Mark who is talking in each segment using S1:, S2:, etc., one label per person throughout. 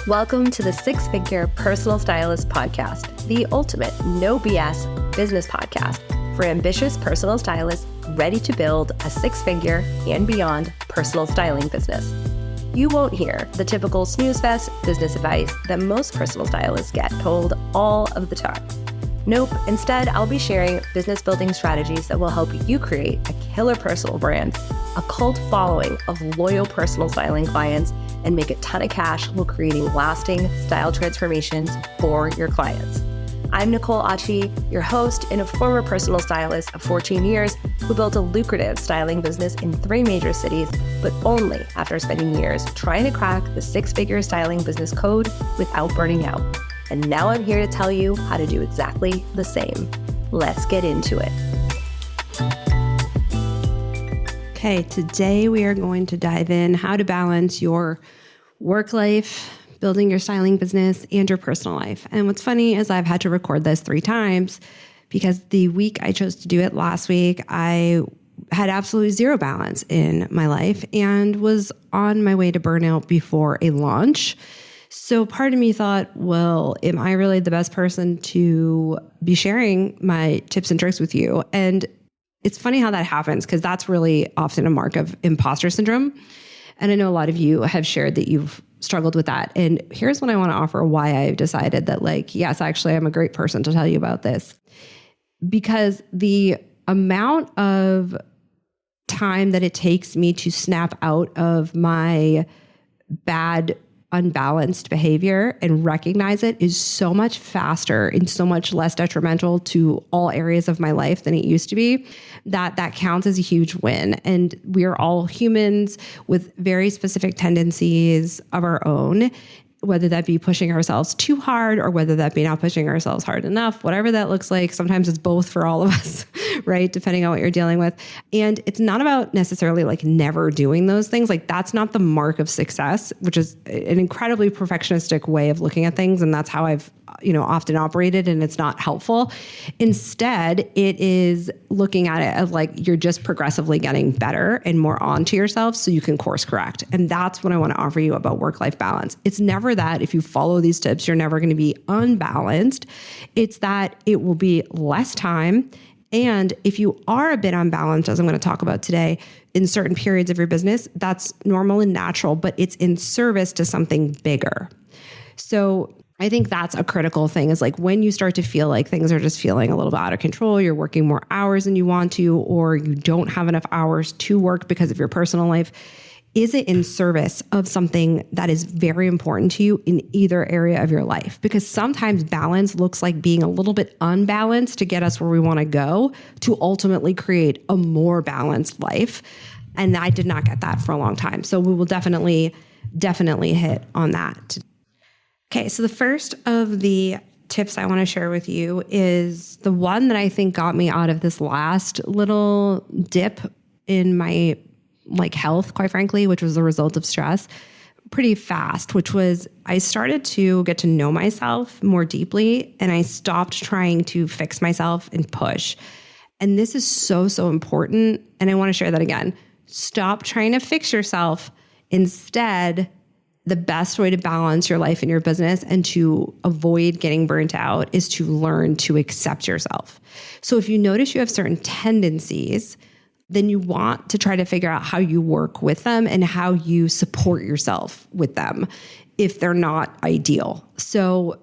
S1: Welcome to the Six Figure Personal Stylist Podcast, the ultimate no BS business podcast for ambitious personal stylists ready to build a six-figure and beyond personal styling business. You won't hear the typical snooze fest business advice that most personal stylists get told all of the time. Nope, instead, I'll be sharing business building strategies that will help you create a killer personal brand, a cult following of loyal personal styling clients, and make a ton of cash while creating lasting style transformations for your clients. I'm Nicole Achi, your host and a former personal stylist of 14 years who built a lucrative styling business in 3 major cities, but only after spending years trying to crack the six-figure styling business code without burning out. And now I'm here to tell you how to do exactly the same. Let's get into it.
S2: Okay, today we are going to dive in how to balance your work life, building your styling business, and your personal life. And what's funny is I've had to record this 3 times because the week I chose to do it last week, I had absolutely zero balance in my life and was on my way to burnout before a launch. So part of me thought, well, am I really the best person to be sharing my tips and tricks with you? And it's funny how that happens because that's really often a mark of imposter syndrome. And I know a lot of you have shared that you've struggled with that. And here's what I want to offer why I've decided that, yes, actually, I'm a great person to tell you about this. Because the amount of time that it takes me to snap out of my bad unbalanced behavior and recognize it is so much faster and so much less detrimental to all areas of my life than it used to be, that counts as a huge win. And we are all humans with very specific tendencies of our own, whether that be pushing ourselves too hard or whether that be not pushing ourselves hard enough, whatever that looks like. Sometimes it's both for all of us, right? Depending on what you're dealing with. And it's not about necessarily never doing those things. That's not the mark of success, which is an incredibly perfectionistic way of looking at things. And that's how I've often operated, and it's not helpful. Instead, it is looking at it as you're just progressively getting better and more onto yourself so you can course correct. And that's what I want to offer you about work-life balance. It's never that if you follow these tips, you're never going to be unbalanced. It's that it will be less time. And if you are a bit unbalanced, as I'm going to talk about today, in certain periods of your business, that's normal and natural, but it's in service to something bigger. So I think that's a critical thing is when you start to feel like things are just feeling a little bit out of control, you're working more hours than you want to, or you don't have enough hours to work because of your personal life. Is it in service of something that is very important to you in either area of your life? Because sometimes balance looks like being a little bit unbalanced to get us where we want to go to ultimately create a more balanced life. And I did not get that for a long time. So we will definitely hit on that. Okay, so the first of the tips I want to share with you is the one that I think got me out of this last little dip in my health, quite frankly, which was the result of stress, pretty fast, which was I started to get to know myself more deeply and I stopped trying to fix myself and push. And this is so, so important. And I want to share that again. Stop trying to fix yourself. Instead, the best way to balance your life and your business and to avoid getting burnt out is to learn to accept yourself. So if you notice you have certain tendencies, then you want to try to figure out how you work with them and how you support yourself with them if they're not ideal. So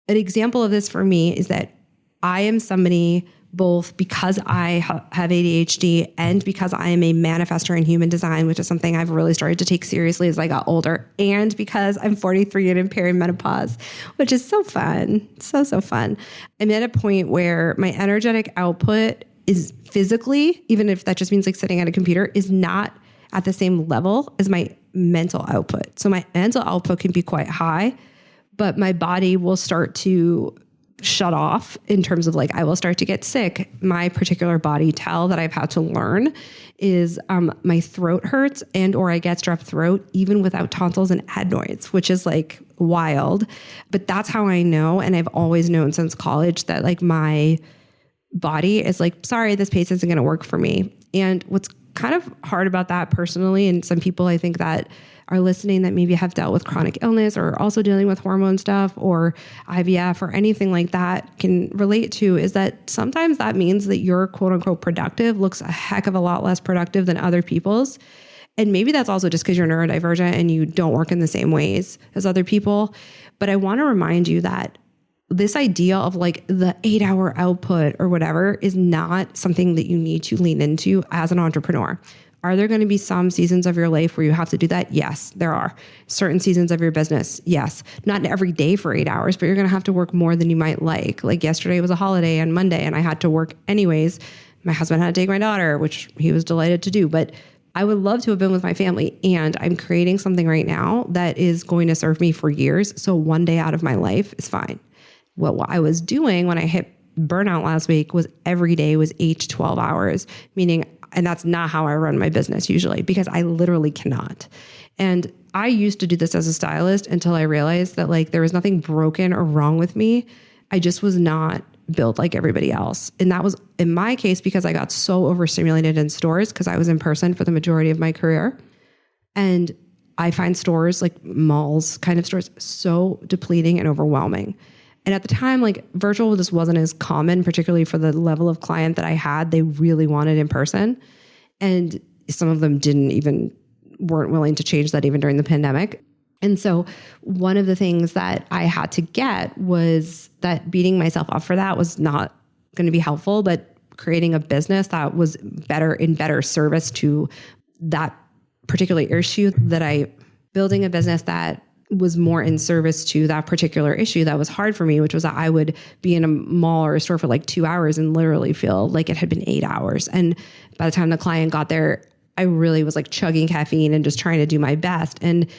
S2: an example of this for me is that I am somebody, both because I have ADHD and because I am a manifestor in human design, which is something I've really started to take seriously as I got older, and because I'm 43 and in perimenopause, which is so fun. So fun. I'm at a point where my energetic output is physically, even if that just means sitting at a computer, is not at the same level as my mental output. So my mental output can be quite high, but my body will start to shut off in terms of I will start to get sick. My particular body tell that I've had to learn is my throat hurts or I get strep throat even without tonsils and adenoids, which is wild. But that's how I know. And I've always known since college that my body is sorry, this pace isn't going to work for me. And what's kind of hard about that personally. And some people I think that are listening that maybe have dealt with chronic illness or also dealing with hormone stuff or IVF or anything like that can relate to is that sometimes that means that your quote unquote productive looks a heck of a lot less productive than other people's. And maybe that's also just because you're neurodivergent and you don't work in the same ways as other people. But I want to remind you that this idea of like the 8-hour output or whatever is not something that you need to lean into as an entrepreneur. Are there going to be some seasons of your life where you have to do that? Yes, there are. Certain seasons of your business, yes. Not every day for 8 hours, but you're going to have to work more than you might like. Like yesterday was a holiday on Monday and I had to work anyways. My husband had to take my daughter, which he was delighted to do. But I would love to have been with my family. And I'm creating something right now that is going to serve me for years. So one day out of my life is fine. What I was doing when I hit burnout last week was every day was 8 to 12 hours, meaning, and that's not how I run my business usually because I literally cannot. And I used to do this as a stylist until I realized that like there was nothing broken or wrong with me. I just was not built like everybody else. And that was in my case because I got so overstimulated in stores because I was in person for the majority of my career. And I find stores like malls kind of stores so depleting and overwhelming. And at the time, like virtual just wasn't as common, particularly for the level of client that I had. They really wanted in person. And some of them weren't willing to change that even during the pandemic. And so one of the things that I had to get was that beating myself up for that was not going to be helpful, but creating a business that was better service to that particular issue building a business that was more in service to that particular issue that was hard for me, which was that I would be in a mall or a store for like 2 hours and literally feel like it had been 8 hours. And by the time the client got there, I really was like chugging caffeine and just trying to do my best. And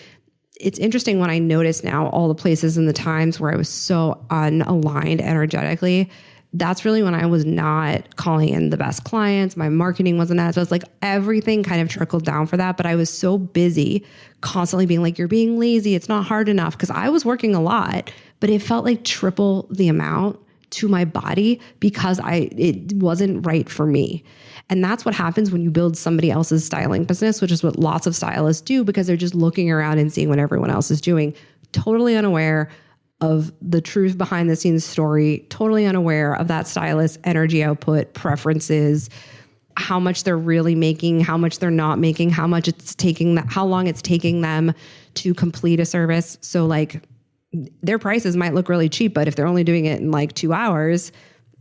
S2: it's interesting when I notice now all the places and the times where I was so unaligned energetically, that's really when I was not calling in the best clients. My marketing wasn't as, so it's like everything kind of trickled down for that. But I was so busy constantly being like, you're being lazy. It's not hard enough. Because I was working a lot, but it felt like triple the amount to my body because it wasn't right for me. And that's what happens when you build somebody else's styling business, which is what lots of stylists do because they're just looking around and seeing what everyone else is doing, totally unaware of the truth behind the scenes story, totally unaware of that stylist's energy output, preferences, how much they're really making, how much they're not making, how long it's taking them to complete a service. So like their prices might look really cheap, but if they're only doing it in like 2 hours,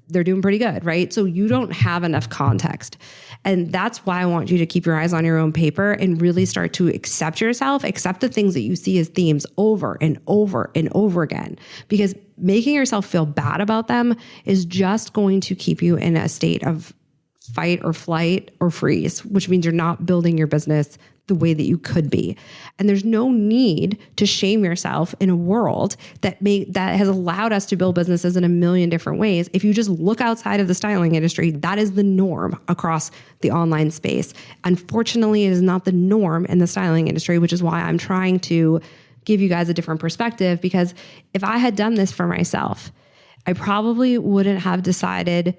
S2: they're doing pretty good, right? So you don't have enough context. And that's why I want you to keep your eyes on your own paper and really start to accept yourself, accept the things that you see as themes over and over and over again. Because making yourself feel bad about them is just going to keep you in a state of fight or flight or freeze, which means you're not building your business the way that you could be. And there's no need to shame yourself in a world that has allowed us to build businesses in a million different ways. If you just look outside of the styling industry, that is the norm across the online space. Unfortunately, it is not the norm in the styling industry, which is why I'm trying to give you guys a different perspective, because if I had done this for myself, I probably wouldn't have decided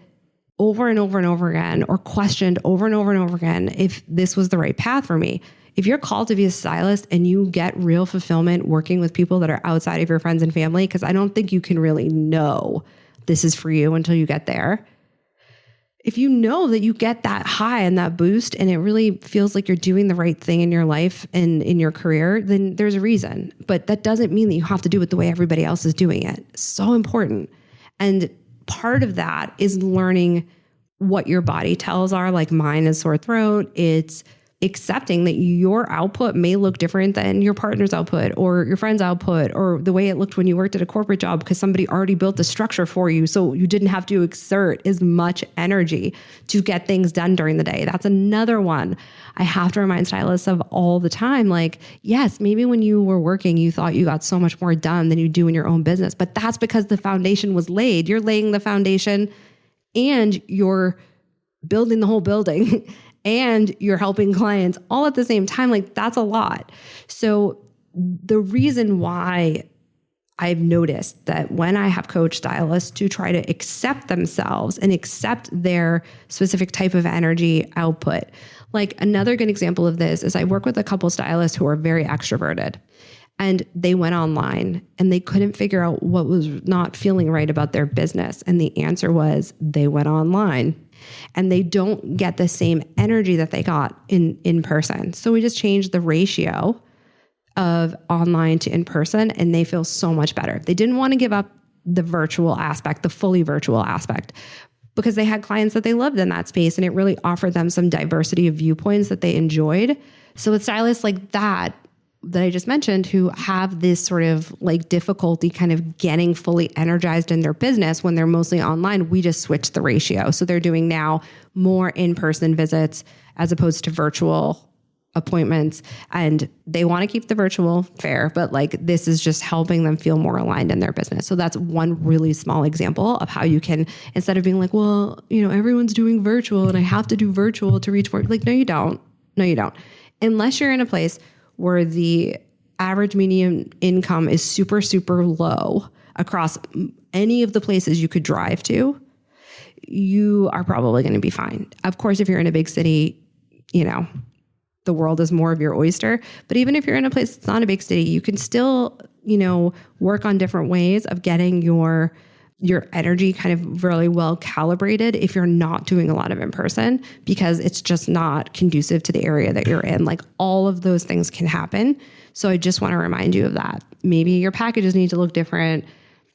S2: over and over and over again, or questioned over and over and over again if this was the right path for me. If you're called to be a stylist and you get real fulfillment working with people that are outside of your friends and family, because I don't think you can really know this is for you until you get there. If you know that you get that high and that boost and it really feels like you're doing the right thing in your life and in your career, then there's a reason. But that doesn't mean that you have to do it the way everybody else is doing it. So important. And part of that is learning what your body tells are, like mine is sore throat. It's accepting that your output may look different than your partner's output or your friend's output or the way it looked when you worked at a corporate job because somebody already built the structure for you. So you didn't have to exert as much energy to get things done during the day. That's another one I have to remind stylists of all the time. Like, yes, maybe when you were working, you thought you got so much more done than you do in your own business, but that's because the foundation was laid. You're laying the foundation and you're building the whole building and you're helping clients all at the same time. Like that's a lot. So the reason why I've noticed that when I have coached stylists to try to accept themselves and accept their specific type of energy output. Like another good example of this is I work with a couple stylists who are very extroverted, and they went online and they couldn't figure out what was not feeling right about their business. And the answer was they went online, and they don't get the same energy that they got in person. So we just changed the ratio of online to in person, and they feel so much better. They didn't want to give up the virtual aspect, the fully virtual aspect, because they had clients that they loved in that space, and it really offered them some diversity of viewpoints that they enjoyed. So with stylists like that I just mentioned, who have this sort of like difficulty kind of getting fully energized in their business when they're mostly online, we just switched the ratio. So they're doing now more in-person visits as opposed to virtual appointments, and they want to keep the virtual fair, but like this is just helping them feel more aligned in their business. So that's one really small example of how you can, instead of being like, well, everyone's doing virtual and I have to do virtual to reach more. Like, no, you don't. Unless you're in a place where the average median income is super, super low across any of the places you could drive to, you are probably going to be fine. Of course, if you're in a big city, the world is more of your oyster. But even if you're in a place that's not a big city, you can still, work on different ways of getting your energy kind of really well calibrated if you're not doing a lot of in person, because it's just not conducive to the area that you're in. Like all of those things can happen. So I just want to remind you of that. Maybe your packages need to look different.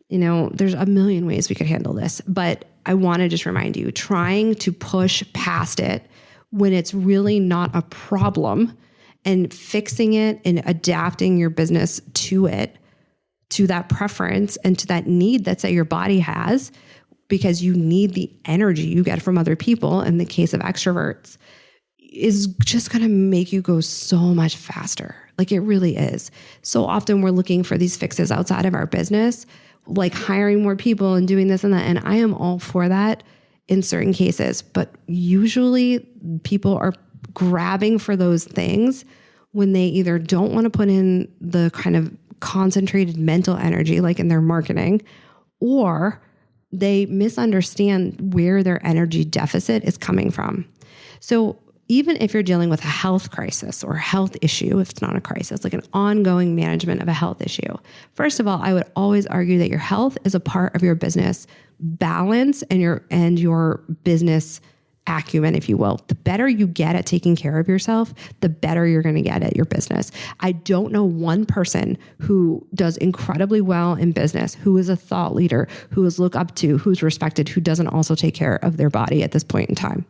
S2: There's a million ways we could handle this, but I want to just remind you, trying to push past it when it's really not a problem and fixing it and adapting your business to it, to that preference and to that need that, say, your body has, because you need the energy you get from other people, in the case of extroverts, is just going to make you go so much faster. Like it really is. So often we're looking for these fixes outside of our business, like hiring more people and doing this and that. And I am all for that in certain cases, but usually people are grabbing for those things when they either don't want to put in the kind of concentrated mental energy, like in their marketing, or they misunderstand where their energy deficit is coming from. So even if you're dealing with a health crisis or health issue, if it's not a crisis, like an ongoing management of a health issue, first of all, I would always argue that your health is a part of your business balance and your business acumen, if you will. The better you get at taking care of yourself, the better you're going to get at your business. I don't know one person who does incredibly well in business, who is a thought leader, who is looked up to, who's respected, who doesn't also take care of their body at this point in time.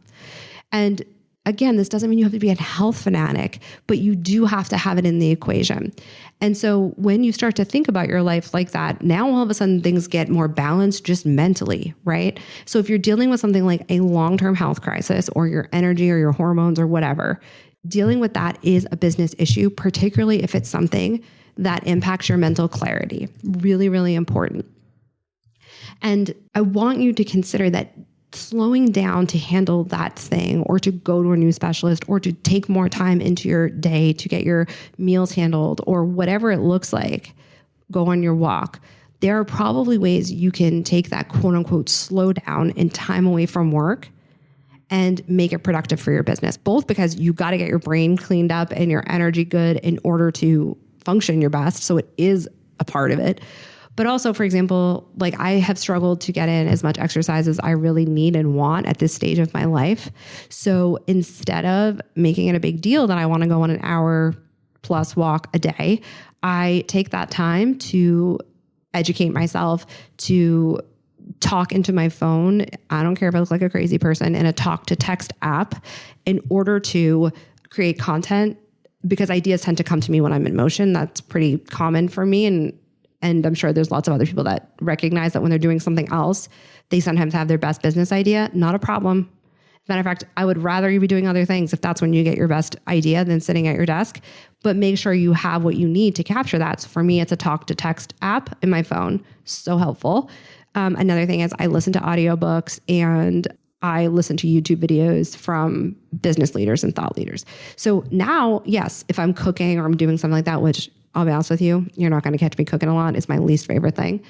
S2: And again, this doesn't mean you have to be a health fanatic, but you do have to have it in the equation. And so when you start to think about your life like that, now all of a sudden things get more balanced just mentally, right? So if you're dealing with something like a long-term health crisis or your energy or your hormones or whatever, dealing with that is a business issue, particularly if it's something that impacts your mental clarity. Really, really important. And I want you to consider that slowing down to handle that thing, or to go to a new specialist, or to take more time into your day to get your meals handled, or whatever it looks like, go on your walk. There are probably ways you can take that quote unquote slow down and time away from work and make it productive for your business, both because you got to get your brain cleaned up and your energy good in order to function your best. So it is a part of it. But also, for example, like I have struggled to get in as much exercise as I really need and want at this stage of my life. So instead of making it a big deal that I want to go on an hour plus walk a day, I take that time to educate myself, to talk into my phone. I don't care if I look like a crazy person, in a talk to text app, in order to create content, because ideas tend to come to me when I'm in motion. That's pretty common for me. And I'm sure there's lots of other people that recognize that when they're doing something else, they sometimes have their best business idea. Not a problem. As a matter of fact, I would rather you be doing other things if that's when you get your best idea than sitting at your desk. But make sure you have what you need to capture that. So for me, it's a talk to text app in my phone. So helpful. Another thing is I listen to audiobooks and I listen to YouTube videos from business leaders and thought leaders. So now, yes, if I'm cooking or I'm doing something like that, which I'll be honest with you, you're not going to catch me cooking a lot. It's my least favorite thing.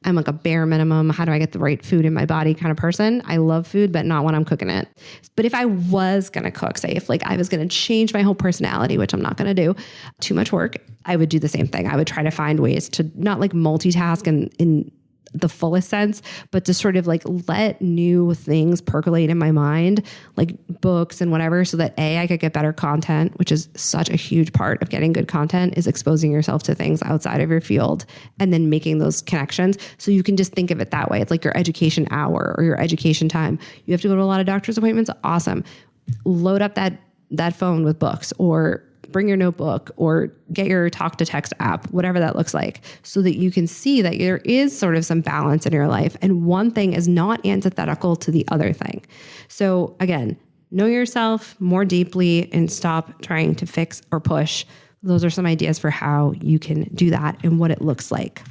S2: I'm like a bare minimum, how do I get the right food in my body kind of person. I love food, but not when I'm cooking it. But if I was going to cook, say if like I was going to change my whole personality, which I'm not going to do, too much work, I would do the same thing. I would try to find ways to not like multitask in the fullest sense, but to sort of like let new things percolate in my mind, like books and whatever, so that I could get better content, which is such a huge part of getting good content, is exposing yourself to things outside of your field and then making those connections. So you can just think of it that way. It's like your education hour or your education time. You have to go to a lot of doctor's appointments. Awesome. Load up that phone with books, or bring your notebook, or get your talk to text app, whatever that looks like, so that you can see that there is sort of some balance in your life. And one thing is not antithetical to the other thing. So again, know yourself more deeply and stop trying to fix or push. Those are some ideas for how you can do that and what it looks like.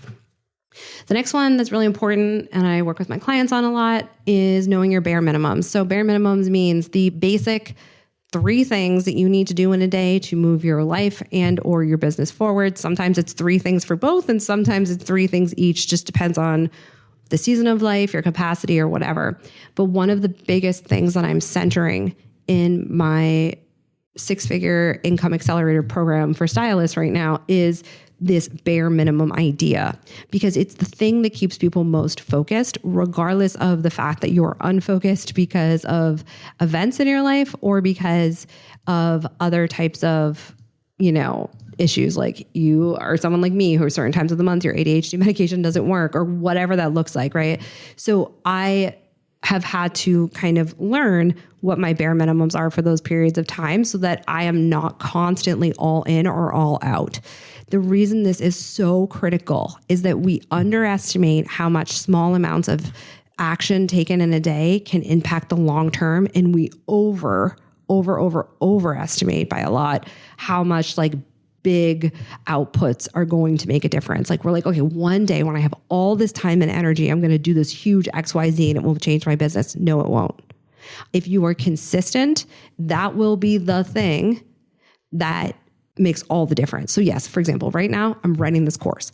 S2: The next one that's really important, and I work with my clients on a lot, is knowing your bare minimums. So bare minimums means the basic 3 things that you need to do in a day to move your life and or your business forward. Sometimes it's 3 things for both, and sometimes it's 3 things each. Just depends on the season of life, your capacity, or whatever. But one of the biggest things that I'm centering in my 6-figure income accelerator program for stylists right now is this bare minimum idea, because it's the thing that keeps people most focused, regardless of the fact that you're unfocused because of events in your life or because of other types of, issues. Like you are someone like me who certain times of the month, your ADHD medication doesn't work or whatever that looks like. Right. So I have had to kind of learn what my bare minimums are for those periods of time so that I am not constantly all in or all out. The reason this is so critical is that we underestimate how much small amounts of action taken in a day can impact the long term. And we overestimate by a lot how much like big outputs are going to make a difference. Like we're like, okay, one day when I have all this time and energy, I'm going to do this huge XYZ and it will change my business. No, it won't. If you are consistent, that will be the thing that makes all the difference. So yes, for example, right now I'm writing this course.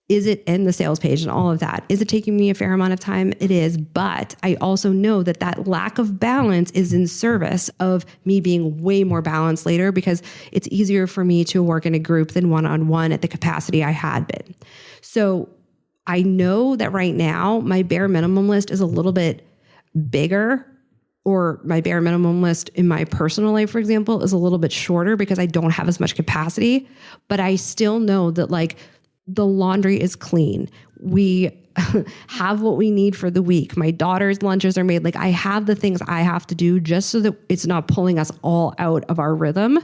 S2: Is it in the sales page and all of that? Is it taking me a fair amount of time? It is. But I also know that lack of balance is in service of me being way more balanced later, because it's easier for me to work in a group than one-on-one at the capacity I had been. So I know that right now my bare minimum list is a little bit bigger, or my bare minimum list in my personal life, for example, is a little bit shorter because I don't have as much capacity, but I still know that like the laundry is clean. We have what we need for the week. My daughter's lunches are made. Like I have the things I have to do just so that it's not pulling us all out of our rhythm.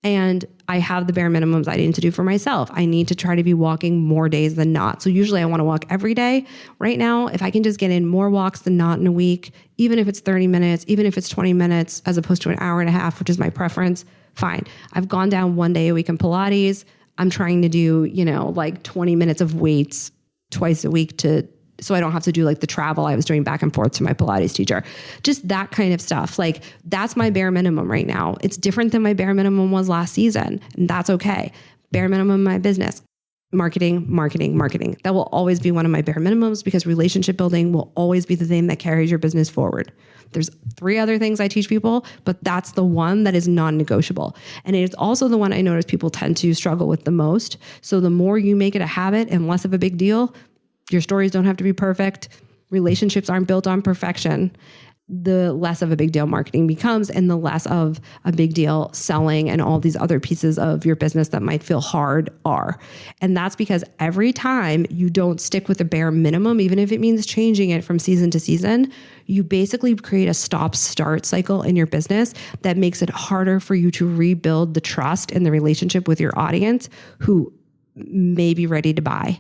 S2: And I have the bare minimums I need to do for myself. I need to try to be walking more days than not. So usually I want to walk every day. Right now, if I can just get in more walks than not in a week, even if it's 30 minutes, even if it's 20 minutes, as opposed to an hour and a half, which is my preference, fine. I've gone down 1 day a week in Pilates. I'm trying to do, like 20 minutes of weights twice a week so I don't have to do like the travel I was doing back and forth to my Pilates teacher. Just that kind of stuff. Like that's my bare minimum right now. It's different than my bare minimum was last season, and that's okay. Bare minimum in my business. Marketing. That will always be one of my bare minimums, because relationship building will always be the thing that carries your business forward. There's 3 other things I teach people, but that's the one that is non-negotiable. And it is also the one I notice people tend to struggle with the most. So the more you make it a habit and less of a big deal, your stories don't have to be perfect. Relationships aren't built on perfection. The less of a big deal marketing becomes, and the less of a big deal selling and all these other pieces of your business that might feel hard are. And that's because every time you don't stick with the bare minimum, even if it means changing it from season to season, you basically create a stop-start cycle in your business that makes it harder for you to rebuild the trust and the relationship with your audience who may be ready to buy.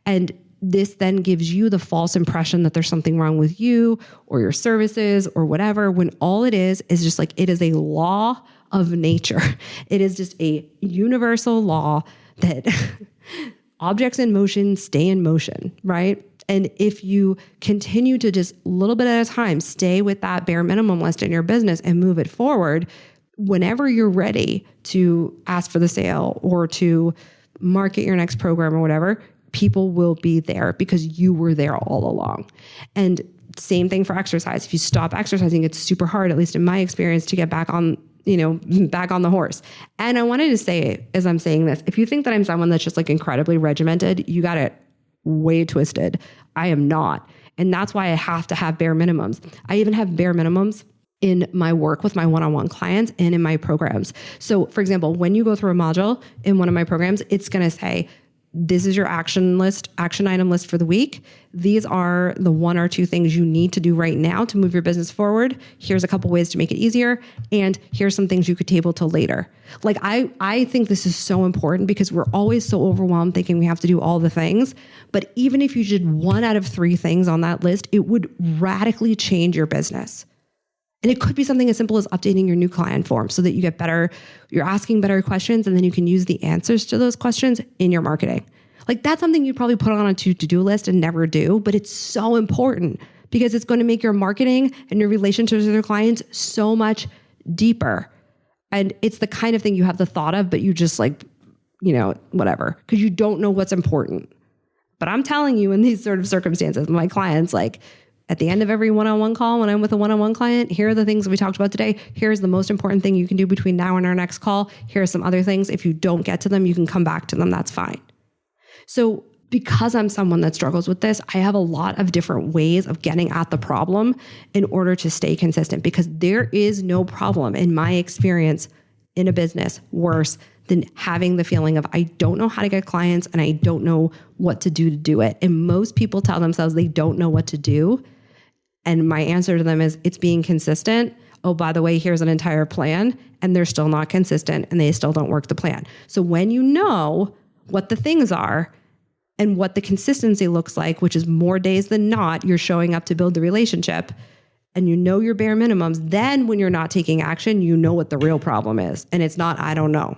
S2: And this then gives you the false impression that there's something wrong with you or your services or whatever, when all it is just like, it is a law of nature. It is just a universal law that objects in motion stay in motion, right? And if you continue to just a little bit at a time, stay with that bare minimum list in your business and move it forward, whenever you're ready to ask for the sale or to market your next program or whatever, people will be there because you were there all along. And same thing for exercise. If you stop exercising, it's super hard, at least in my experience, to get back on the horse. And I wanted to say, as I'm saying this, if you think that I'm someone that's just like incredibly regimented, you got it way twisted. I am not. And that's why I have to have bare minimums. I even have bare minimums in my work with my one-on-one clients and in my programs. So for example, when you go through a module in one of my programs, it's going to say, this is your action item list for the week. These are the 1 or 2 things you need to do right now to move your business forward. Here's a couple ways to make it easier. And here's some things you could table till later. Like I think this is so important because we're always so overwhelmed thinking we have to do all the things. But even if you did 1 out of 3 things on that list, it would radically change your business. And it could be something as simple as updating your new client form so that you get better, you're asking better questions, and then you can use the answers to those questions in your marketing. Like that's something you'd probably put on a to-do list and never do, but it's so important because it's going to make your marketing and your relationships with your clients so much deeper. And it's the kind of thing you have the thought of, but you just like, whatever, because you don't know what's important. But I'm telling you, in these sort of circumstances, my clients, like, at the end of every one-on-one call, when I'm with a one-on-one client, here are the things that we talked about today. Here's the most important thing you can do between now and our next call. Here are some other things. If you don't get to them, you can come back to them. That's fine. So because I'm someone that struggles with this, I have a lot of different ways of getting at the problem in order to stay consistent, because there is no problem in my experience in a business worse than having the feeling of, I don't know how to get clients and I don't know what to do it. And most people tell themselves they don't know what to do. And my answer to them is, it's being consistent. Oh, by the way, here's an entire plan. And they're still not consistent and they still don't work the plan. So when you know what the things are and what the consistency looks like, which is more days than not, you're showing up to build the relationship, and you know your bare minimums, then when you're not taking action, you know what the real problem is. And it's not, I don't know.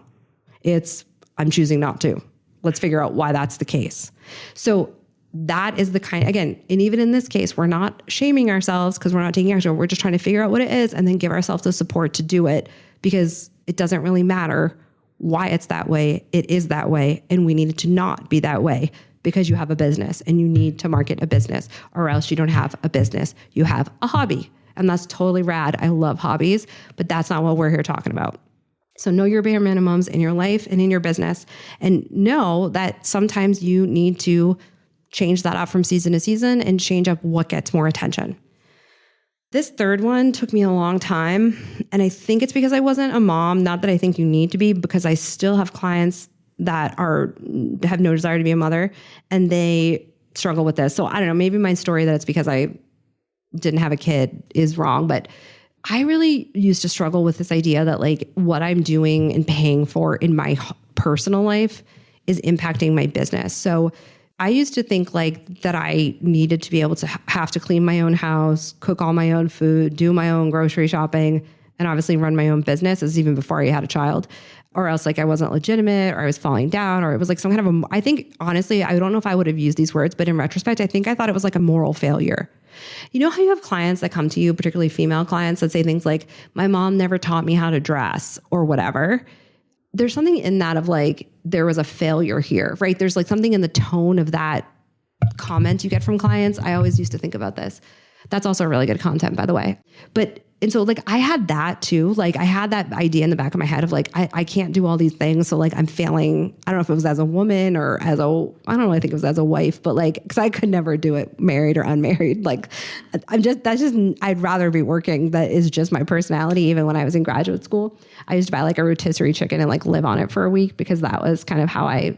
S2: It's, I'm choosing not to. Let's figure out why that's the case. So that is the kind, again, and even in this case, we're not shaming ourselves because we're not taking action. We're just trying to figure out what it is and then give ourselves the support to do it, because it doesn't really matter why it's that way. It is that way. And we need it to not be that way, because you have a business and you need to market a business, or else you don't have a business. You have a hobby, and that's totally rad. I love hobbies, but that's not what we're here talking about. So know your bare minimums in your life and in your business, and know that sometimes you need to change that up from season to season and change up what gets more attention. This third one took me a long time, and I think it's because I wasn't a mom. Not that I think you need to be, because I still have clients that have no desire to be a mother and they struggle with this. So I don't know, maybe my story that it's because I didn't have a kid is wrong, but I really used to struggle with this idea that like what I'm doing and paying for in my personal life is impacting my business. So I used to think like that I needed to be able to have to clean my own house, cook all my own food, do my own grocery shopping, and obviously run my own business. This is even before I had a child, or else like I wasn't legitimate, or I was falling down, or it was like some kind of I think honestly, I don't know if I would have used these words, but in retrospect, I think I thought it was like a moral failure. You know how you have clients that come to you, particularly female clients, that say things like, my mom never taught me how to dress or whatever. There's something in that of like, there was a failure here, right? There's like something in the tone of that comment you get from clients. I always used to think about this. That's also really good content, by the way. And so like I had that too. Like I had that idea in the back of my head of like, I can't do all these things. So like I'm failing. I don't know if it was as a woman or I don't know. I think it was as a wife, but like, cause I could never do it married or unmarried. Like I'd rather be working. That is just my personality. Even when I was in graduate school, I used to buy like a rotisserie chicken and like live on it for a week, because that was kind of how I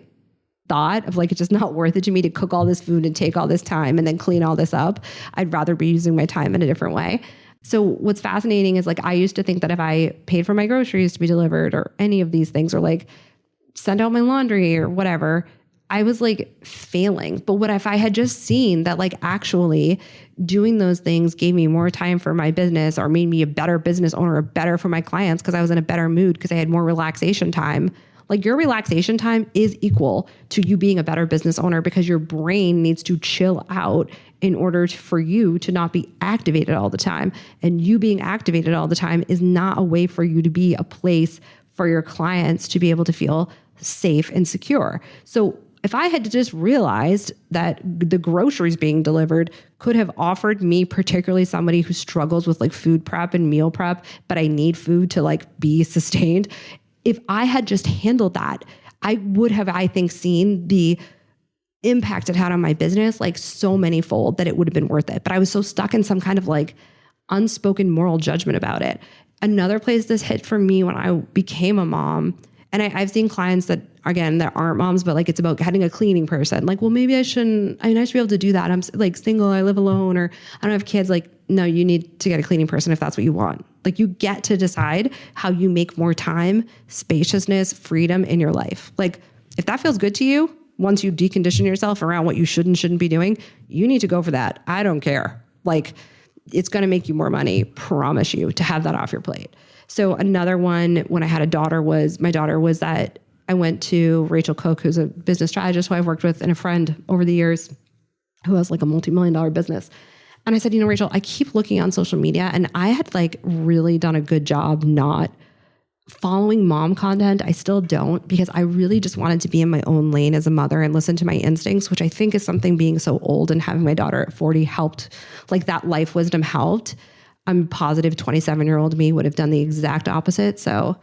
S2: thought of like, it's just not worth it to me to cook all this food and take all this time and then clean all this up. I'd rather be using my time in a different way. So what's fascinating is like, I used to think that if I paid for my groceries to be delivered or any of these things, or like send out my laundry or whatever, I was like failing. But what if I had just seen that like actually doing those things gave me more time for my business, or made me a better business owner, or better for my clients because I was in a better mood because I had more relaxation time. Like your relaxation time is equal to you being a better business owner, because your brain needs to chill out in order for you to not be activated all the time. And you being activated all the time is not a way for you to be a place for your clients to be able to feel safe and secure. So if I had just realized that the groceries being delivered could have offered me, particularly somebody who struggles with like food prep and meal prep, but I need food to like be sustained. If I had just handled that, I would have, I think, seen the impact it had on my business like so many fold that it would have been worth it. But I was so stuck in some kind of like unspoken moral judgment about it. Another place this hit for me when I became a mom, and I've seen clients that, again, that aren't moms, but like it's about having a cleaning person. Like, well, maybe I should be able to do that. I'm like single, I live alone, or I don't have kids. Like, no, you need to get a cleaning person if that's what you want. Like you get to decide how you make more time, spaciousness, freedom in your life. Like if that feels good to you, once you decondition yourself around what you should and shouldn't be doing, you need to go for that. I don't care. Like it's going to make you more money, promise you, to have that off your plate. So another one when I had a daughter was that I went to Rachel Cook, who's a business strategist who I've worked with, and a friend over the years who has like a multi-million-dollar business. And I said, Rachel, I keep looking on social media and I had like really done a good job not following mom content. I still don't, because I really just wanted to be in my own lane as a mother and listen to my instincts, which I think is something being so old and having my daughter at 40 helped, like that life wisdom helped. I'm positive 27-year-old me would have done the exact opposite. So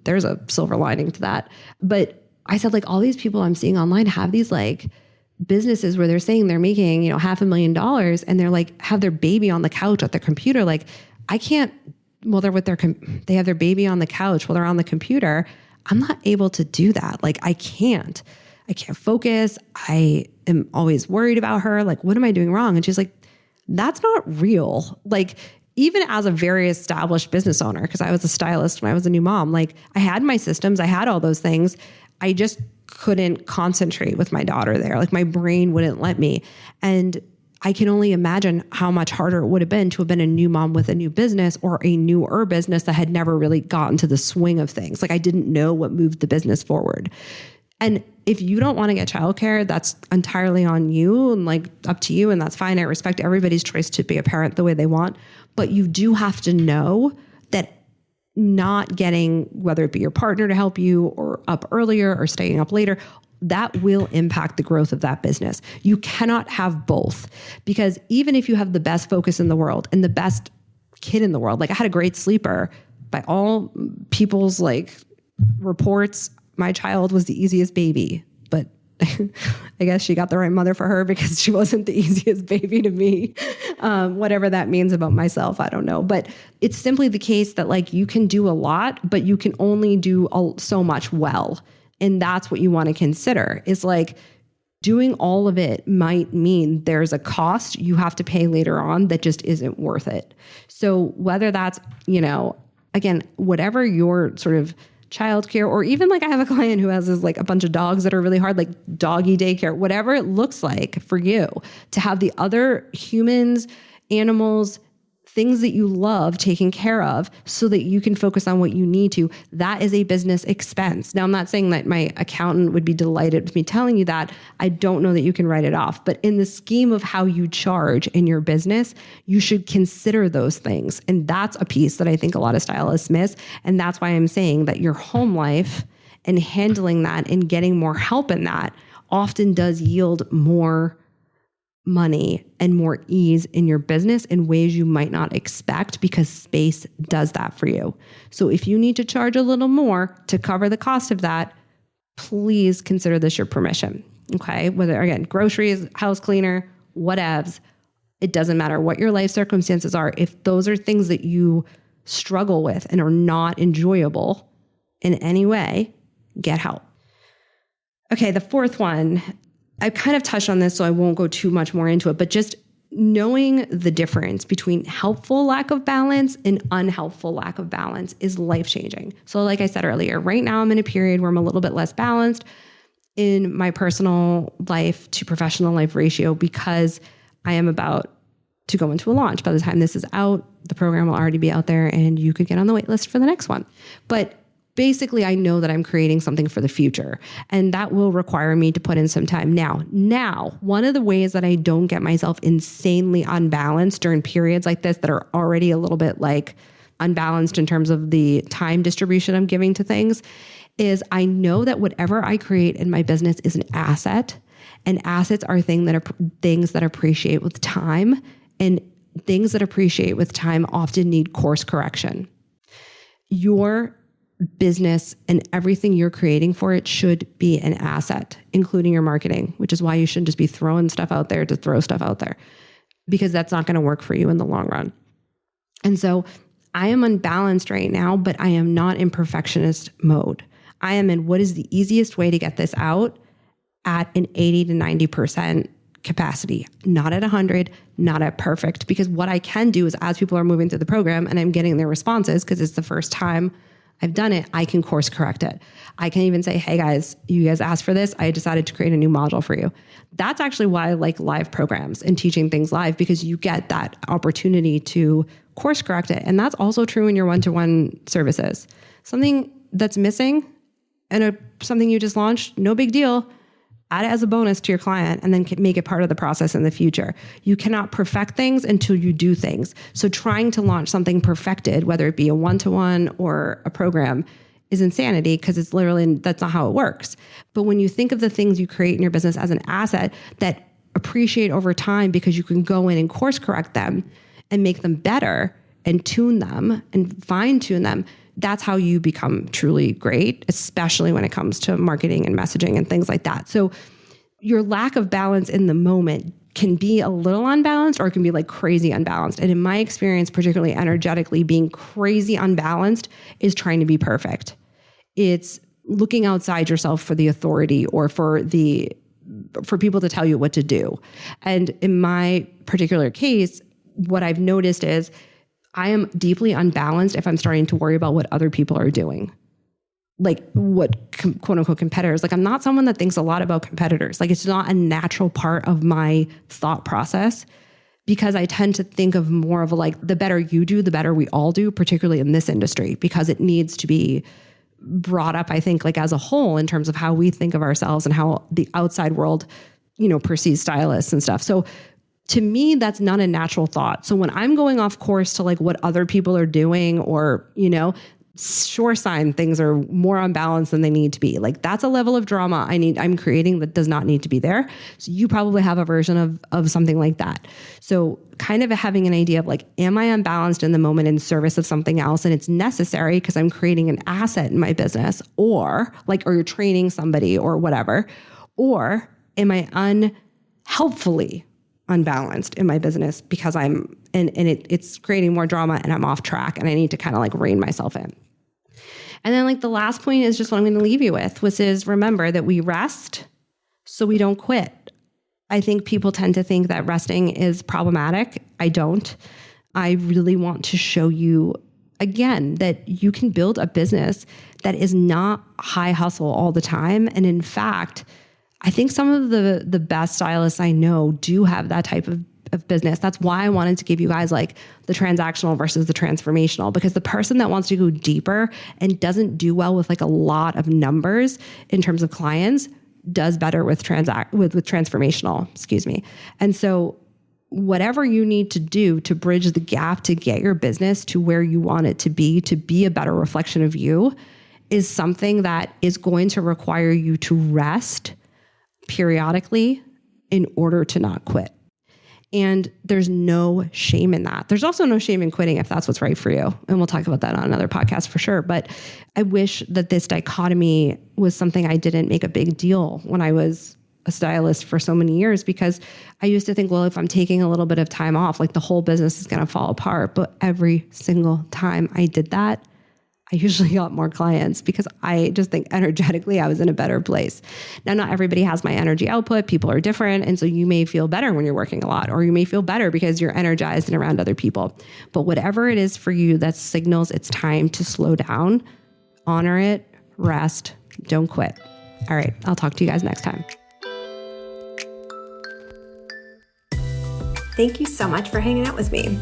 S2: there's a silver lining to that. But I said, like, all these people I'm seeing online have these like businesses where they're saying they're making, $500,000 and they're like, have their baby on the couch at their computer. Like I can't, well, they're with they have their baby on the couch while they're on the computer. I'm not able to do that. Like I can't focus. I am always worried about her. Like, what am I doing wrong? And she's like, that's not real. Like, even as a very established business owner, because I was a stylist when I was a new mom, like I had my systems, I had all those things. I just couldn't concentrate with my daughter there. Like my brain wouldn't let me. And I can only imagine how much harder it would have been to have been a new mom with a new business or a newer business that had never really gotten to the swing of things. Like I didn't know what moved the business forward. And if you don't want to get childcare, that's entirely on you and like up to you. And that's fine. I respect everybody's choice to be a parent the way they want. But you do have to know that not getting, whether it be your partner to help you or up earlier or staying up later, that will impact the growth of that business. You cannot have both, because even if you have the best focus in the world and the best kid in the world, like I had a great sleeper by all people's like reports, my child was the easiest baby, but I guess she got the right mother for her because she wasn't the easiest baby to me. Whatever that means about myself, I don't know. But it's simply the case that like you can do a lot, but you can only do so much well. And that's what you want to consider is like doing all of it might mean there's a cost you have to pay later on that just isn't worth it. So whether that's, again, whatever your sort of childcare, or even like I have a client who has like a bunch of dogs that are really hard, like doggy daycare, whatever it looks like for you to have the other humans, animals, things that you love taken care of so that you can focus on what you need to. That is a business expense. Now, I'm not saying that my accountant would be delighted with me telling you that. I don't know that you can write it off. But in the scheme of how you charge in your business, you should consider those things. And that's a piece that I think a lot of stylists miss. And that's why I'm saying that your home life and handling that and getting more help in that often does yield more money and more ease in your business in ways you might not expect, because space does that for you. So if you need to charge a little more to cover the cost of that, please consider this your permission. Okay. Whether again, groceries, house cleaner, whatevs, it doesn't matter what your life circumstances are. If those are things that you struggle with and are not enjoyable in any way, get help. Okay. The fourth one, I kind of touched on this, so I won't go too much more into it, but just knowing the difference between helpful lack of balance and unhelpful lack of balance is life-changing. So like I said earlier, right now I'm in a period where I'm a little bit less balanced in my personal life to professional life ratio because I am about to go into a launch. By the time this is out, the program will already be out there and you could get on the wait list for the next one. But basically, I know that I'm creating something for the future, and that will require me to put in some time. Now, one of the ways that I don't get myself insanely unbalanced during periods like this that are already a little bit like unbalanced in terms of the time distribution I'm giving to things, is I know that whatever I create in my business is an asset, and assets are things that appreciate with time, and things that appreciate with time often need course correction. Your business and everything you're creating for it should be an asset, including your marketing, which is why you shouldn't just be throwing stuff out there to throw stuff out there, because that's not going to work for you in the long run. And so I am unbalanced right now, but I am not in perfectionist mode. I am in what is the easiest way to get this out at an 80 to 90% capacity, not at 100, not at perfect. Because what I can do is, as people are moving through the program and I'm getting their responses, because it's the first time I've done it, I can course correct it. I can even say, hey guys, you guys asked for this. I decided to create a new module for you. That's actually why I like live programs and teaching things live, because you get that opportunity to course correct it. And that's also true in your one-to-one services. Something that's missing and something you just launched, no big deal. Add it as a bonus to your client and then make it part of the process in the future. You cannot perfect things until you do things. So trying to launch something perfected, whether it be a one-to-one or a program, is insanity, because it's literally, that's not how it works. But when you think of the things you create in your business as an asset that appreciate over time, because you can go in and course correct them and make them better and tune them and fine tune them, that's how you become truly great, especially when it comes to marketing and messaging and things like that. So your lack of balance in the moment can be a little unbalanced, or it can be like crazy unbalanced. And in my experience, particularly energetically, being crazy unbalanced is trying to be perfect. It's looking outside yourself for the authority or for people to tell you what to do. And in my particular case, what I've noticed is I am deeply unbalanced if I'm starting to worry about what other people are doing. Like what quote unquote competitors, like I'm not someone that thinks a lot about competitors. Like it's not a natural part of my thought process, because I tend to think of more of like the better you do, the better we all do, particularly in this industry, because it needs to be brought up, I think, like as a whole in terms of how we think of ourselves and how the outside world, perceives stylists and stuff. So to me, that's not a natural thought. So when I'm going off course to like what other people are doing, or, sure sign things are more unbalanced than they need to be. Like that's a level of drama I'm creating that does not need to be there. So you probably have a version of something like that. So kind of having an idea of like, am I unbalanced in the moment in service of something else? And it's necessary because I'm creating an asset in my business, or you're training somebody or whatever, or am I unhelpfully unbalanced in my business because it's creating more drama and I'm off track and I need to kind of like rein myself in. And then the last point is just what I'm going to leave you with, which is remember that we rest so we don't quit. I think people tend to think that resting is problematic. I don't. I really want to show you again that you can build a business that is not high hustle all the time. And in fact, I think some of the best stylists I know do have that type of business. That's why I wanted to give you guys like the transactional versus the transformational, because the person that wants to go deeper and doesn't do well with like a lot of numbers in terms of clients does better with transformational, And so whatever you need to do to bridge the gap to get your business to where you want it to be a better reflection of you, is something that is going to require you to rest periodically in order to not quit. And there's no shame in that. There's also no shame in quitting if that's what's right for you. And we'll talk about that on another podcast for sure. But I wish that this dichotomy was something I didn't make a big deal when I was a stylist for so many years, because I used to think, well, if I'm taking a little bit of time off, like the whole business is going to fall apart. But every single time I did that, I usually got more clients because I just think energetically I was in a better place. Now, not everybody has my energy output. People are different. And so you may feel better when you're working a lot, or you may feel better because you're energized and around other people. But whatever it is for you that signals it's time to slow down, honor it, rest, don't quit. All right. I'll talk to you guys next time.
S1: Thank you so much for hanging out with me.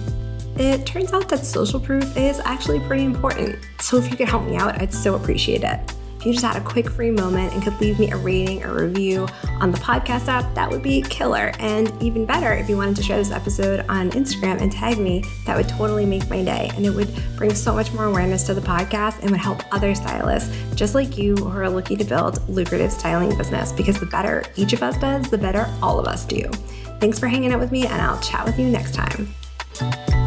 S1: It turns out that social proof is actually pretty important. So if you could help me out, I'd so appreciate it.
S2: If you just had a quick free moment and could leave me a rating or review on the podcast app, that would be killer. And even better, if you wanted to share this episode on Instagram and tag me, that would totally make my day. And it would bring so much more awareness to the podcast and would help other stylists just like you who are looking to build lucrative styling business, because the better each of us does, the better all of us do. Thanks for hanging out with me, and I'll chat with you next time.